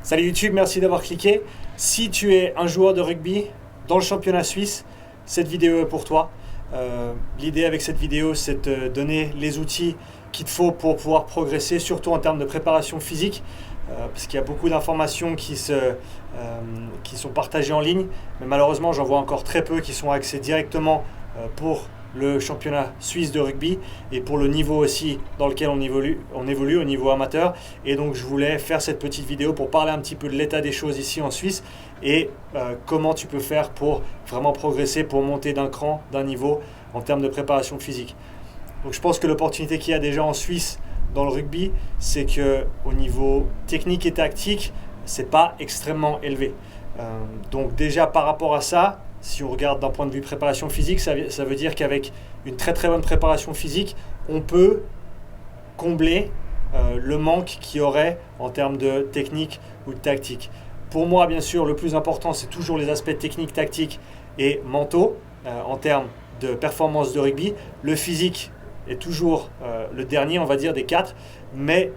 Salut YouTube, merci d'avoir cliqué. Si tu es un joueur de rugby dans le championnat suisse, cette vidéo est pour toi. L'idée avec cette vidéo, c'est de te donner les outils qu'il te faut pour pouvoir progresser, surtout en termes de préparation physique, parce qu'il y a beaucoup d'informations qui sont partagées en ligne, mais malheureusement, j'en vois encore très peu qui sont axés directement pour le championnat suisse de rugby et pour le niveau aussi dans lequel on évolue au niveau amateur. Et donc je voulais faire cette petite vidéo pour parler un petit peu de l'état des choses ici en Suisse et comment tu peux faire pour vraiment progresser, pour monter d'un cran, d'un niveau en termes de préparation physique. Donc je pense que l'opportunité qu'il y a déjà en Suisse dans le rugby, c'est qu'au niveau technique et tactique, c'est pas extrêmement élevé. Donc déjà par rapport à ça, si on regarde d'un point de vue préparation physique, ça veut dire qu'avec une très très bonne préparation physique, on peut combler le manque qu'il y aurait en termes de technique ou de tactique. Pour moi, bien sûr, le plus important, c'est toujours les aspects techniques, tactiques et mentaux en termes de performance de rugby. Le physique est toujours le dernier, on va dire, des quatre, mais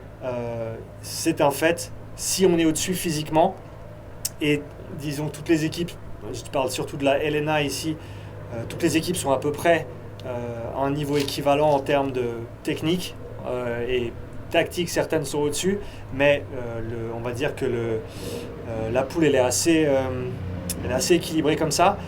c'est un fait, si on est au-dessus physiquement, et disons toutes les équipes, je parle surtout de la LNA ici, toutes les équipes sont à peu près à un niveau équivalent en termes de technique et tactique, certaines sont au-dessus, mais on va dire que la poule elle est assez équilibrée comme ça.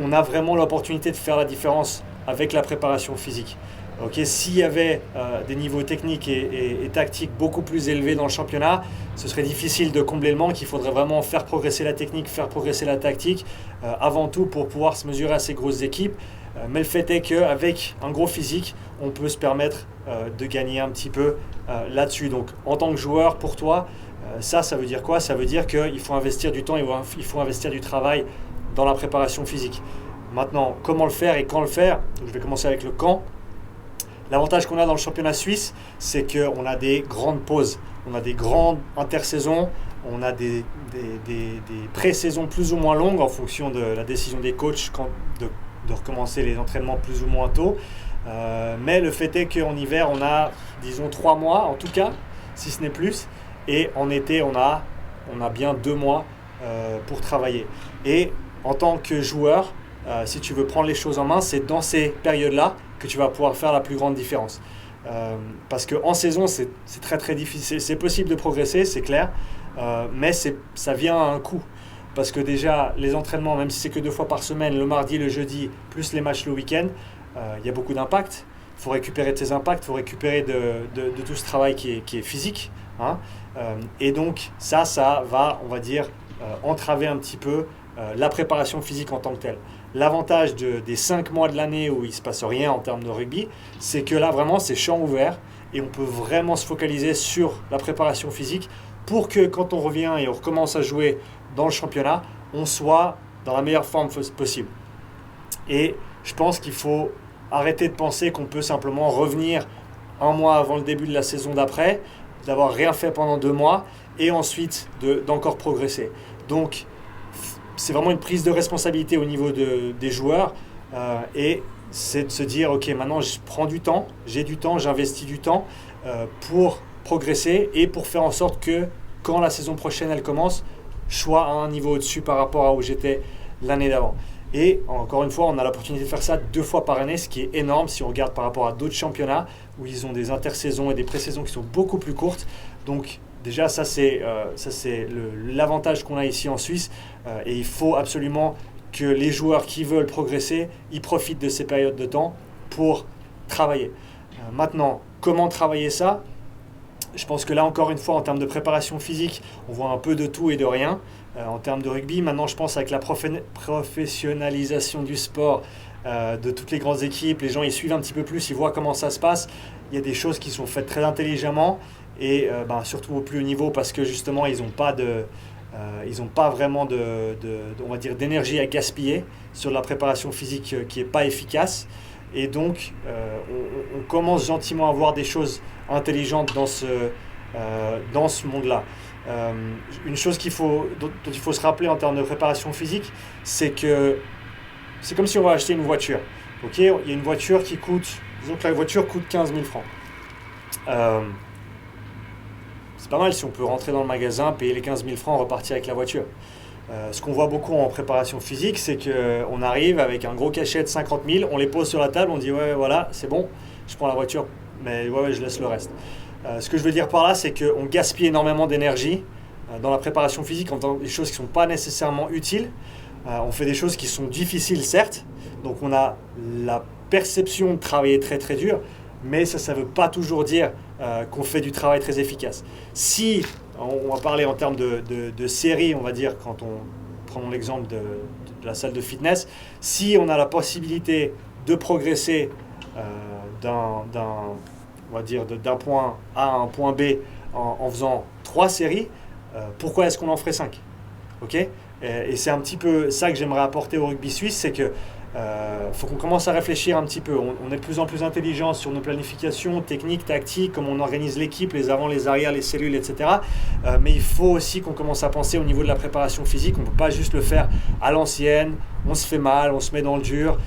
On a vraiment l'opportunité de faire la différence avec la préparation physique. Okay, s'il y avait des niveaux techniques et tactiques beaucoup plus élevés dans le championnat, ce serait difficile de combler le manque. Il faudrait vraiment faire progresser la technique, faire progresser la tactique, avant tout pour pouvoir se mesurer à ces grosses équipes. Mais le fait est qu'avec un gros physique, on peut se permettre de gagner un petit peu là-dessus. Donc en tant que joueur, pour toi, ça veut dire quoi? Ça veut dire qu'il faut investir du temps, il faut investir du travail dans la préparation physique. Maintenant, comment le faire et quand le faire? Donc, je vais commencer avec le quand. L'avantage qu'on a dans le championnat suisse, c'est qu'on a des grandes pauses, on a des grandes intersaisons, on a des pré-saisons plus ou moins longues en fonction de la décision des coachs de recommencer les entraînements plus ou moins tôt. Mais le fait est qu'en hiver, on a, disons, 3 mois en tout cas, si ce n'est plus. Et en été, on a bien 2 mois pour travailler. Et en tant que joueur, si tu veux prendre les choses en main, c'est dans ces périodes-là que tu vas pouvoir faire la plus grande différence. Parce qu'en saison, c'est très très difficile. C'est possible de progresser, c'est clair, mais ça vient à un coût. Parce que déjà, les entraînements, même si c'est que 2 fois par semaine, le mardi, le jeudi, plus les matchs le week-end, il y a beaucoup d'impact. Il faut récupérer de ces impacts, il faut récupérer de tout ce travail qui est physique. Hein. Et donc, ça va, on va dire, entraver un petit peu la préparation physique en tant que telle. L'avantage des 5 mois de l'année où il ne se passe rien en termes de rugby, c'est que là vraiment c'est champ ouvert et on peut vraiment se focaliser sur la préparation physique pour que quand on revient et on recommence à jouer dans le championnat, on soit dans la meilleure forme possible. Et je pense qu'il faut arrêter de penser qu'on peut simplement revenir un mois avant le début de la saison d'après, d'avoir rien fait pendant 2 mois et ensuite d'encore progresser. Donc c'est vraiment une prise de responsabilité au niveau des joueurs et c'est de se dire ok, maintenant je prends du temps, j'ai du temps, j'investis du temps pour progresser et pour faire en sorte que quand la saison prochaine elle commence, je sois à un niveau au-dessus par rapport à où j'étais l'année d'avant. Et encore une fois, on a l'opportunité de faire ça 2 fois par année, ce qui est énorme si on regarde par rapport à d'autres championnats où ils ont des intersaisons et des pré-saisons qui sont beaucoup plus courtes. Donc déjà, ça c'est l'avantage qu'on a ici en Suisse et il faut absolument que les joueurs qui veulent progresser, ils profitent de ces périodes de temps pour travailler. Maintenant, comment travailler ça? Je pense que là, encore une fois, en termes de préparation physique, on voit un peu de tout et de rien. En termes de rugby, maintenant, je pense avec la professionnalisation du sport, de toutes les grandes équipes, les gens ils suivent un petit peu plus, ils voient comment ça se passe. Il y a des choses qui sont faites très intelligemment et surtout au plus haut niveau parce que justement ils n'ont pas vraiment on va dire d'énergie à gaspiller sur la préparation physique qui n'est pas efficace et donc on commence gentiment à voir des choses intelligentes dans ce monde-là. Une chose dont il faut se rappeler en termes de préparation physique, c'est que c'est comme si on va acheter une voiture. Okay, il y a une voiture qui coûte, disons que la voiture coûte 15 000 francs. C'est pas mal si on peut rentrer dans le magasin, payer les 15 000 francs, repartir avec la voiture. Ce qu'on voit beaucoup en préparation physique, c'est qu'on arrive avec un gros cachet de 50 000, on les pose sur la table, on dit ouais voilà, c'est bon, je prends la voiture, mais ouais, je laisse le reste. Ce que je veux dire par là, c'est qu'on gaspille énormément d'énergie dans la préparation physique en faisant des choses qui ne sont pas nécessairement utiles. On fait des choses qui sont difficiles, certes, donc on a la perception de travailler très très dur, mais ça ne veut pas toujours dire qu'on fait du travail très efficace. Si, on va parler en termes de série, on va dire, quand on prend l'exemple de la salle de fitness, si on a la possibilité de progresser d'un point A à un point B en faisant 3 séries, pourquoi est-ce qu'on en ferait 5 ? Okay ? Et c'est un petit peu ça que j'aimerais apporter au rugby suisse, c'est que faut qu'on commence à réfléchir un petit peu. On est de plus en plus intelligent sur nos planifications techniques, tactiques, comment on organise l'équipe, les avants, les arrières, les cellules, etc. Mais il faut aussi qu'on commence à penser au niveau de la préparation physique. On ne peut pas juste le faire à l'ancienne, on se fait mal, on se met dans le dur.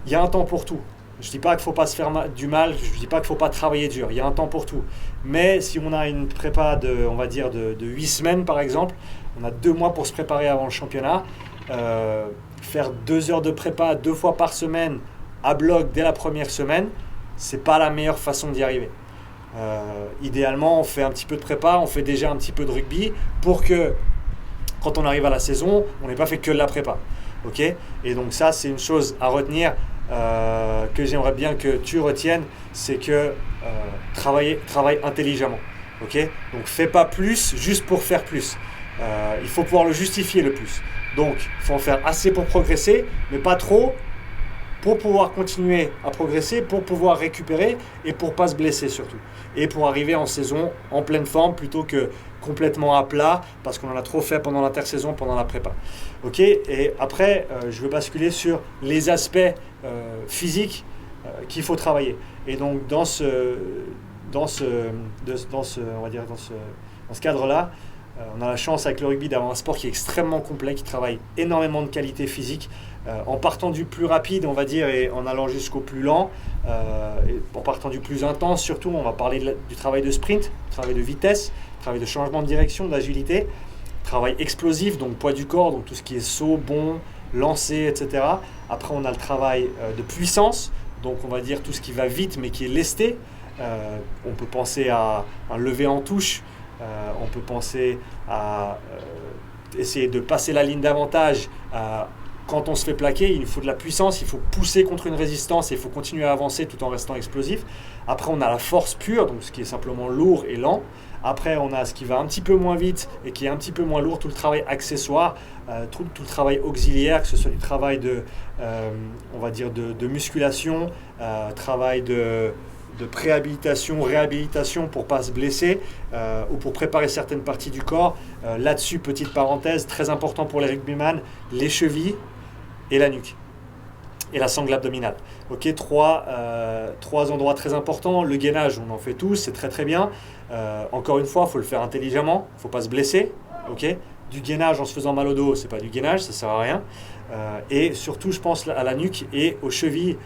Il y a un temps pour tout. Je ne dis pas qu'il ne faut pas se faire du mal, je ne dis pas qu'il ne faut pas travailler dur, il y a un temps pour tout. Mais si on a une prépa de 8 semaines par exemple, on a 2 mois pour se préparer avant le championnat. Faire 2 heures de prépa 2 fois par semaine à bloc dès la première semaine, c'est pas la meilleure façon d'y arriver. Idéalement, on fait un petit peu de prépa, on fait déjà un petit peu de rugby pour que quand on arrive à la saison, on n'ait pas fait que de la prépa. Okay ? Et donc ça, c'est une chose à retenir que j'aimerais bien que tu retiennes, c'est que travaille intelligemment. Okay ? Donc fais pas plus juste pour faire plus. Il faut pouvoir le justifier le plus. Donc, il faut en faire assez pour progresser, mais pas trop pour pouvoir continuer à progresser, pour pouvoir récupérer et pour ne pas se blesser surtout. Et pour arriver en saison en pleine forme plutôt que complètement à plat parce qu'on en a trop fait pendant l'intersaison, pendant la prépa. Ok ? Et après, je veux basculer sur les aspects physiques qu'il faut travailler. Et donc, dans ce cadre-là, on a la chance avec le rugby d'avoir un sport qui est extrêmement complet, qui travaille énormément de qualité physique, en partant du plus rapide, on va dire, et en allant jusqu'au plus lent, et en partant du plus intense, surtout, on va parler du travail de sprint, du travail de vitesse, du travail de changement de direction, d'agilité, travail explosif, donc poids du corps, donc tout ce qui est saut, bond, lancer, etc. Après, on a le travail de puissance, donc on va dire tout ce qui va vite, mais qui est lesté. On peut penser à un lever en touche, on peut penser à essayer de passer la ligne d'avantage. Quand on se fait plaquer, il faut de la puissance, il faut pousser contre une résistance et il faut continuer à avancer tout en restant explosif. Après, on a la force pure, donc ce qui est simplement lourd et lent. Après, on a ce qui va un petit peu moins vite et qui est un petit peu moins lourd, tout le travail accessoire, tout le travail auxiliaire, que ce soit du travail de musculation, travail de préhabilitation, réhabilitation pour ne pas se blesser ou pour préparer certaines parties du corps. Là-dessus, petite parenthèse, très important pour les rugbyman, les chevilles et la nuque et la sangle abdominale. Ok, trois endroits très importants. Le gainage, on en fait tous, c'est très très bien. Encore une fois, il faut le faire intelligemment, il ne faut pas se blesser. Okay, du gainage en se faisant mal au dos, c'est pas du gainage, ça ne sert à rien. Et surtout, je pense à la nuque et aux chevilles,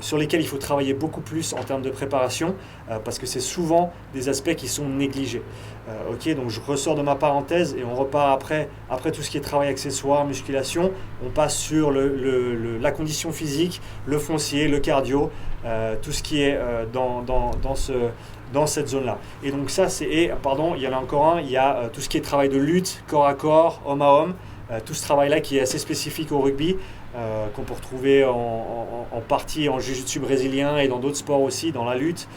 sur lesquels il faut travailler beaucoup plus en termes de préparation, parce que c'est souvent des aspects qui sont négligés. Ok, donc je ressors de ma parenthèse et on repart après tout ce qui est travail accessoire, musculation, on passe sur la condition physique, le foncier, le cardio, tout ce qui est dans cette zone-là. Et donc ça, il y en a encore un, il y a tout ce qui est travail de lutte, corps à corps, homme à homme, tout ce travail-là qui est assez spécifique au rugby, qu'on peut retrouver en partie en jiu-jitsu brésilien et dans d'autres sports aussi, dans la lutte,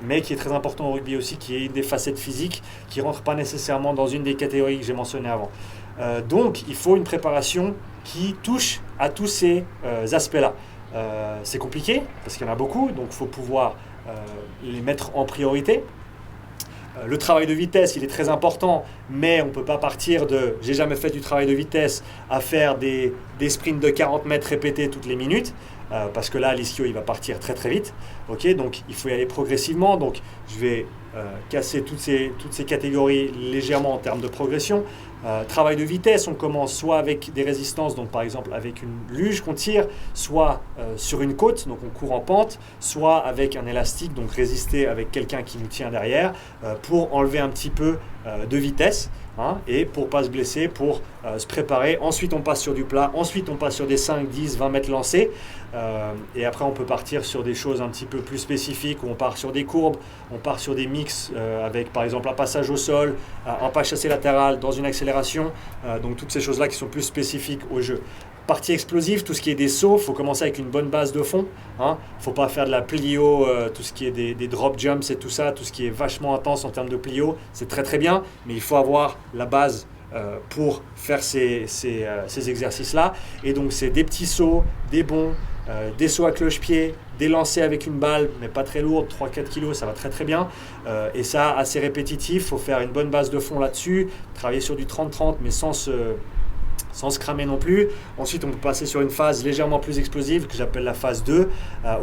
mais qui est très important au rugby aussi, qui est une des facettes physiques, qui ne rentre pas nécessairement dans une des catégories que j'ai mentionnées avant. Donc, il faut une préparation qui touche à tous ces aspects-là. C'est compliqué, parce qu'il y en a beaucoup, donc il faut pouvoir les mettre en priorité. Le travail de vitesse, il est très important, mais on ne peut pas partir de « j'ai jamais fait du travail de vitesse » à faire des sprints de 40 mètres répétés toutes les minutes, parce que là, l'ischio, il va partir très très vite. Okay, donc, il faut y aller progressivement. Donc, je vais casser toutes ces catégories légèrement en termes de progression. Travail de vitesse, on commence soit avec des résistances, donc par exemple avec une luge qu'on tire, soit sur une côte, donc on court en pente, soit avec un élastique, donc résister avec quelqu'un qui nous tient derrière pour enlever un petit peu de vitesse. Et pour ne pas se blesser, pour se préparer. Ensuite, on passe sur du plat. Ensuite, on passe sur des 5, 10, 20 mètres lancés. Et après, on peut partir sur des choses un petit peu plus spécifiques où on part sur des courbes, on part sur des mix avec, par exemple, un passage au sol, un pas chassé latéral dans une accélération. Donc, toutes ces choses-là qui sont plus spécifiques au jeu. Partie explosive, tout ce qui est des sauts, il faut commencer avec une bonne base de fond. Il ne faut pas faire de la plio, tout ce qui est des drop jumps et tout ça, tout ce qui est vachement intense en termes de plio, c'est très très bien, mais il faut avoir la base pour faire ces exercices-là. Et donc c'est des petits sauts, des bonds, des sauts à cloche-pied, des lancers avec une balle, mais pas très lourde, 3-4 kg, ça va très très bien. Et ça, assez répétitif, il faut faire une bonne base de fond là-dessus, travailler sur du 30-30, mais sans se cramer non plus. Ensuite, on peut passer sur une phase légèrement plus explosive que j'appelle la phase 2,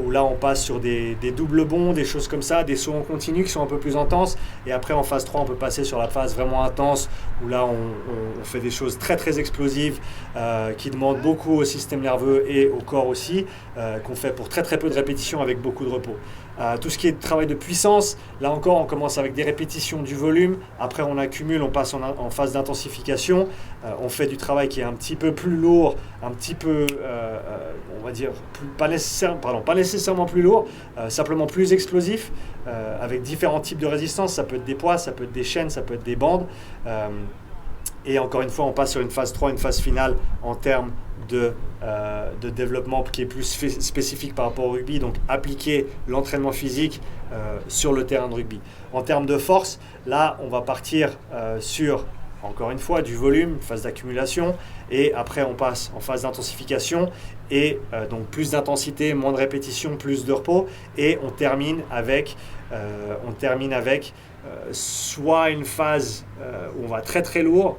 où là on passe sur des doubles bonds, des choses comme ça, des sauts en continu qui sont un peu plus intenses. Et après en phase 3, on peut passer sur la phase vraiment intense, où là on fait des choses très très explosives qui demandent beaucoup au système nerveux et au corps aussi, qu'on fait pour très très peu de répétitions avec beaucoup de repos. Tout ce qui est travail de puissance, là encore on commence avec des répétitions du volume, après on accumule, on passe en phase d'intensification, on fait du travail qui est un petit peu plus lourd, un petit peu, on va dire, pas nécessairement plus lourd, simplement plus explosif, avec différents types de résistance, ça peut être des poids, ça peut être des chaînes, ça peut être des bandes. Et encore une fois, on passe sur une phase 3, une phase finale en termes de développement qui est plus spécifique par rapport au rugby, donc appliquer l'entraînement physique sur le terrain de rugby. En termes de force, là, on va partir sur, encore une fois, du volume, phase d'accumulation, et après on passe en phase d'intensification, et donc plus d'intensité, moins de répétitions, plus de repos, et on termine avec soit une phase où on va très très lourd,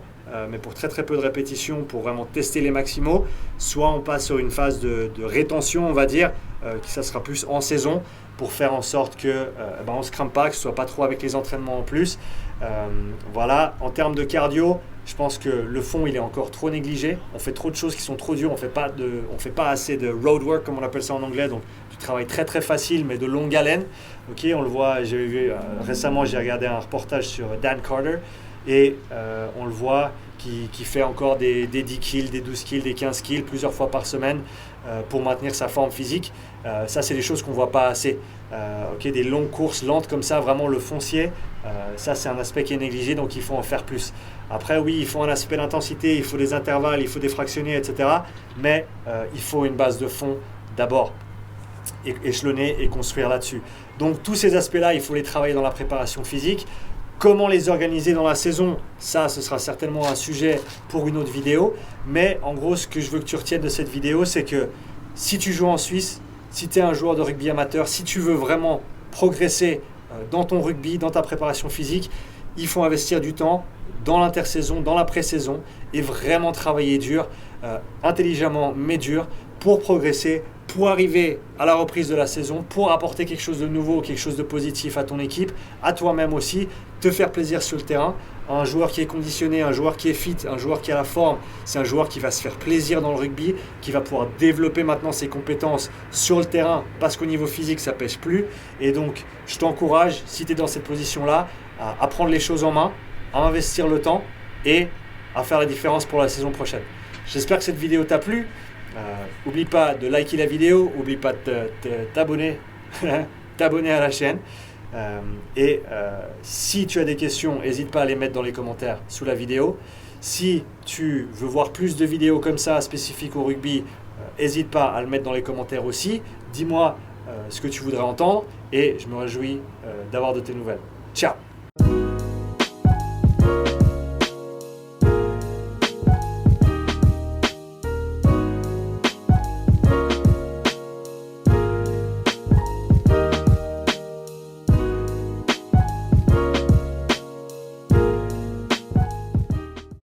mais pour très très peu de répétitions, pour vraiment tester les maximaux, soit on passe sur une phase de rétention, on va dire, qui ça sera plus en saison, pour faire en sorte que on ne se crame pas, que ce ne soit pas trop avec les entraînements en plus. Voilà, en termes de cardio, je pense que le fond il est encore trop négligé. On fait trop de choses qui sont trop dures, on fait pas assez de road work comme on appelle ça en anglais, donc du travail très très facile mais de longue haleine. Ok, on le voit, j'ai vu récemment, j'ai regardé un reportage sur Dan Carter et on le voit qui fait encore des 10 kills, des 12 kills, des 15 kills plusieurs fois par semaine pour maintenir sa forme physique. Ça c'est des choses qu'on ne voit pas assez. Des longues courses lentes comme ça, vraiment le foncier, ça c'est un aspect qui est négligé, donc il faut en faire plus. Après oui, il faut un aspect d'intensité, il faut des intervalles, il faut des fractionnés, etc. Mais il faut une base de fond d'abord, échelonner et construire là-dessus. Donc tous ces aspects-là, il faut les travailler dans la préparation physique. Comment les organiser dans la saison, ça ce sera certainement un sujet pour une autre vidéo. Mais en gros, ce que je veux que tu retiennes de cette vidéo, c'est que si tu joues en Suisse, si tu es un joueur de rugby amateur, si tu veux vraiment progresser dans ton rugby, dans ta préparation physique, il faut investir du temps dans l'intersaison, dans la pré-saison et vraiment travailler dur, intelligemment mais dur pour progresser, pour arriver à la reprise de la saison, pour apporter quelque chose de nouveau, quelque chose de positif à ton équipe, à toi-même aussi, te faire plaisir sur le terrain. Un joueur qui est conditionné, un joueur qui est fit, un joueur qui a la forme, c'est un joueur qui va se faire plaisir dans le rugby, qui va pouvoir développer maintenant ses compétences sur le terrain parce qu'au niveau physique, ça pèse plus. Et donc, je t'encourage, si tu es dans cette position-là, à prendre les choses en main, à investir le temps et à faire la différence pour la saison prochaine. J'espère que cette vidéo t'a plu. N'oublie pas de liker la vidéo, n'oublie pas de t'abonner à la chaîne. Si tu as des questions, n'hésite pas à les mettre dans les commentaires sous la vidéo. Si tu veux voir plus de vidéos comme ça spécifiques au rugby, n'hésite pas à le mettre dans les commentaires aussi. Dis-moi ce que tu voudrais entendre et je me réjouis d'avoir de tes nouvelles. Ciao!